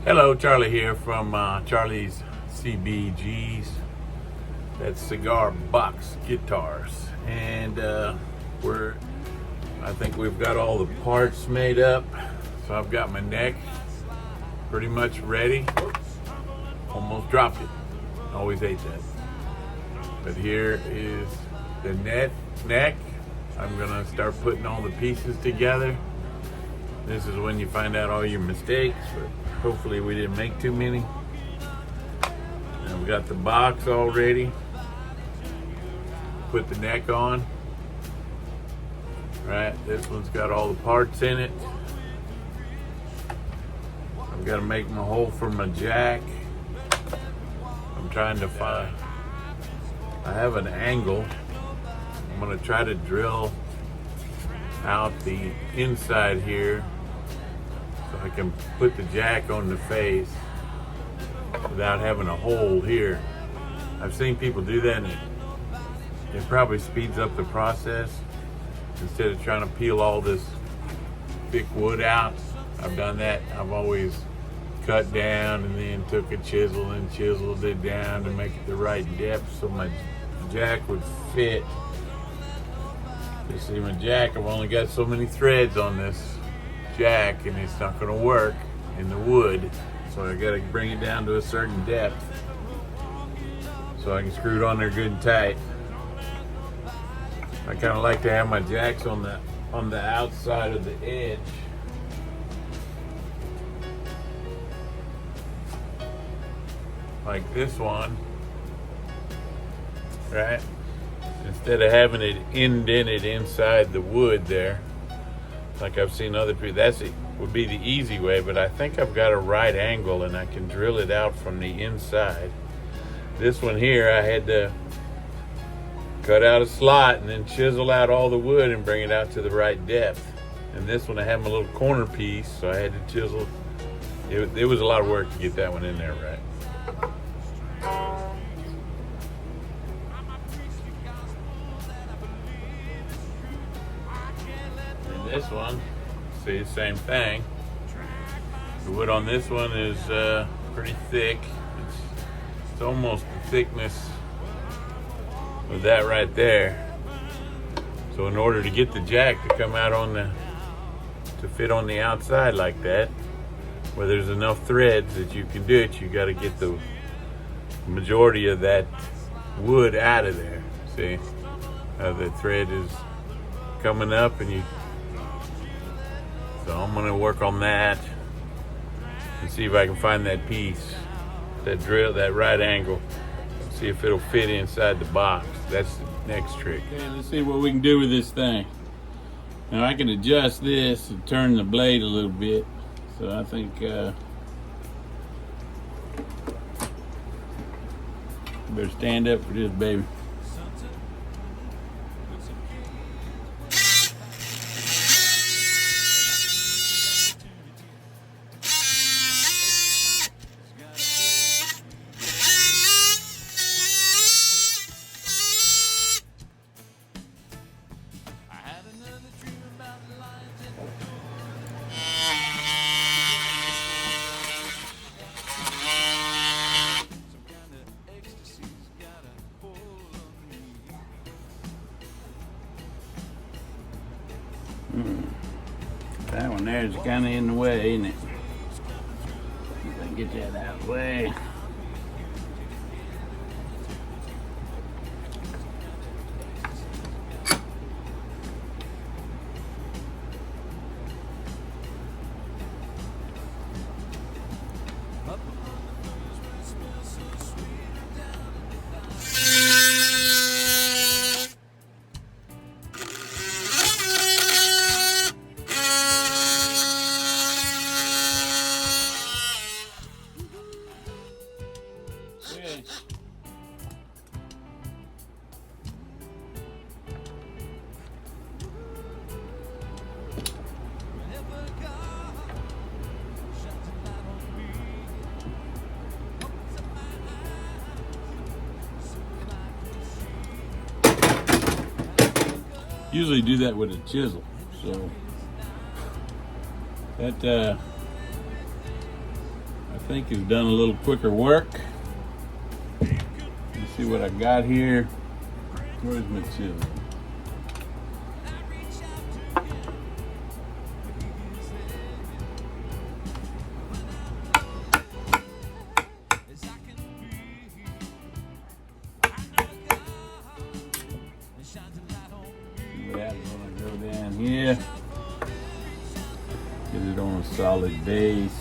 Hello, Charlie here from Charlie's CBGs. That's Cigar Box Guitars, and I think we've got all the parts made up. So I've got my neck pretty much ready. Almost dropped it. Always hate that. But here is the neck. I'm gonna start putting all the pieces together. This is when you find out all your mistakes, but hopefully we didn't make too many. And we got the box all ready. Put the neck on. Right, this one's got all the parts in it. I've got to make my hole for my jack. I'm trying to find, I have an angle. I'm going to try to drill out the inside here so I can put the jack on the face without having a hole here. I've seen people do that, and it probably speeds up the process. Instead of trying to peel all this thick wood out, I've done that. I've always cut down and then took a chisel and chiseled it down to make it the right depth so my jack would fit. You see, my jack, I've only got so many threads on this jack, and it's not going to work in the wood, so I got to bring it down to a certain depth so I can screw it on there good and tight. I kind of like to have my jacks on the outside of the edge. Like this one, right? Instead of having it indented inside the wood there, like I've seen other people, would be the easy way, but I think I've got a right angle and I can drill it out from the inside. This one here, I had to cut out a slot and then chisel out all the wood and bring it out to the right depth. And this one I had my little corner piece, so I had to chisel. It was a lot of work to get that one in there right. And this one, see, the same thing. The wood on this one is pretty thick. It's almost the thickness of that right there. So in order to get the jack to come out to fit on the outside like that, where there's enough threads that you can do it, you got to get the majority of that wood out of there. See how the thread is coming up, and so I'm going to work on that and see if I can find that piece, that drill, that right angle. See if it'll fit inside the box. That's the next trick. Okay, let's see what we can do with this thing. Now I can adjust this and turn the blade a little bit. So I think better stand up for this baby. That one there is kind of in the way, isn't it? If I can get that out of the way. Usually do that with a chisel, so that I think it's done a little quicker work. Let's see what I got here. Where's my chisel? See what happens when I go down here. Get it on a solid base.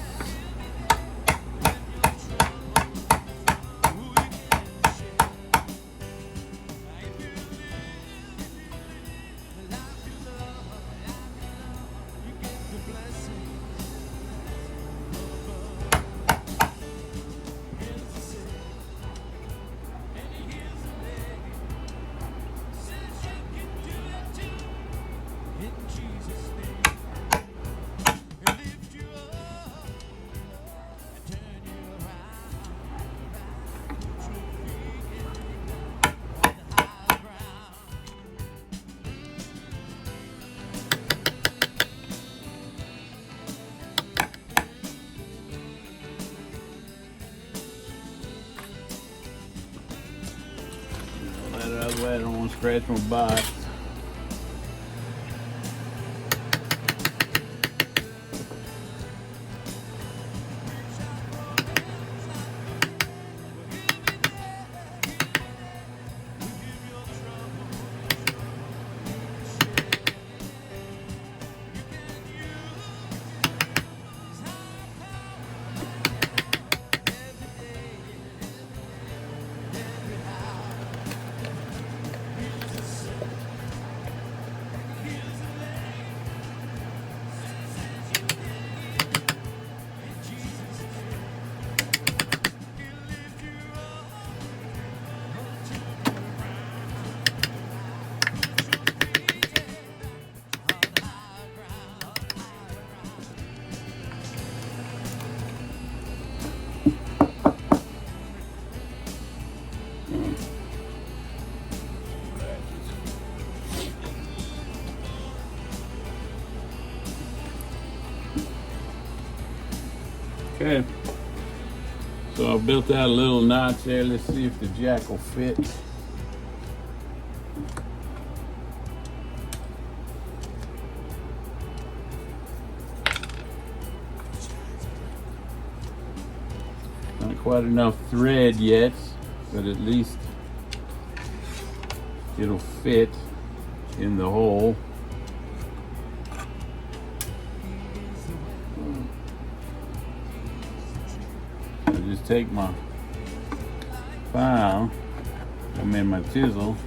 Otherwise, I don't want to scratch my box. Okay, so I built out a little notch there. Let's see if the jack will fit. Not quite enough thread yet, but at least it'll fit in the hole. Just take my file, my chisel,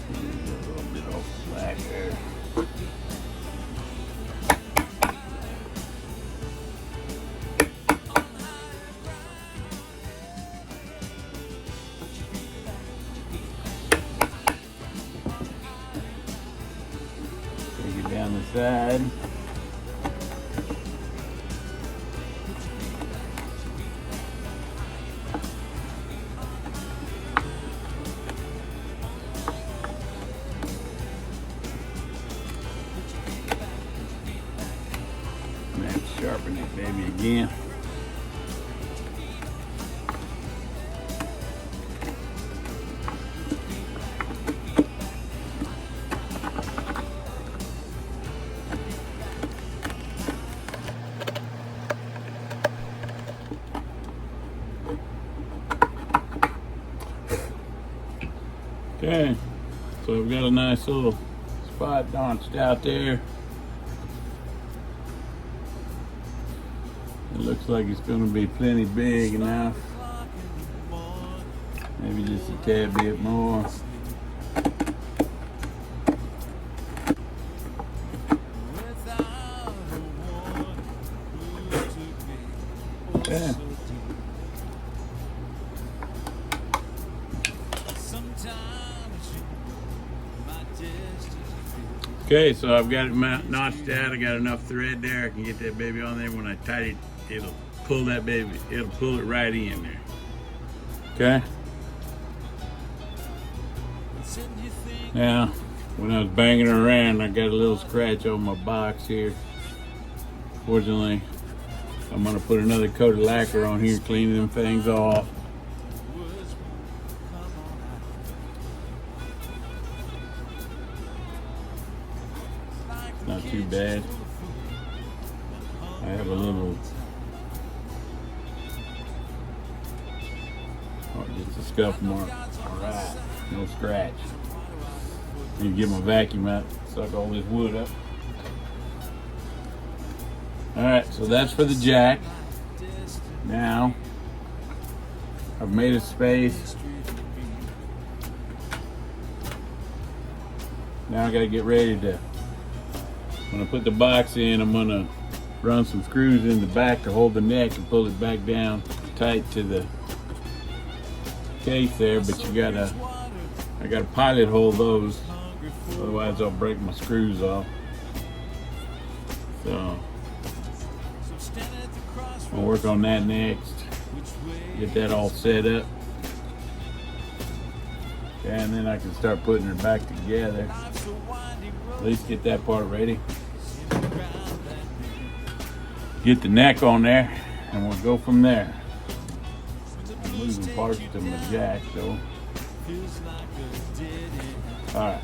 a little bit of slack there. Down the side. Let's sharpen it maybe again. Okay, so I've got a nice little spot notched out there. It looks like it's going to be plenty big enough. Maybe just a tad bit more. Okay. Okay, so I've got it notched out. I got enough thread there. I can get that baby on there. When I tighten it, it'll pull that baby. It'll pull it right in there. Okay. Now, when I was banging her around, I got a little scratch on my box here. Fortunately, I'm gonna put another coat of lacquer on here, clean them things off. Not too bad. I have a little, just a scuff mark. All right, no scratch. You get my vacuum out, suck all this wood up. All right, so that's for the jack. Now, I've made a space. Now I gotta get ready to, when I put the box in, I'm gonna run some screws in the back to hold the neck and pull it back down tight to the case there, but I gotta pilot hold those, otherwise I'll break my screws off. So I'll work on that next, get that all set up, and then I can start putting her back together. At least get that part ready. Get the neck on there, and we'll go from there. I'm losing parts to my jack though. All right.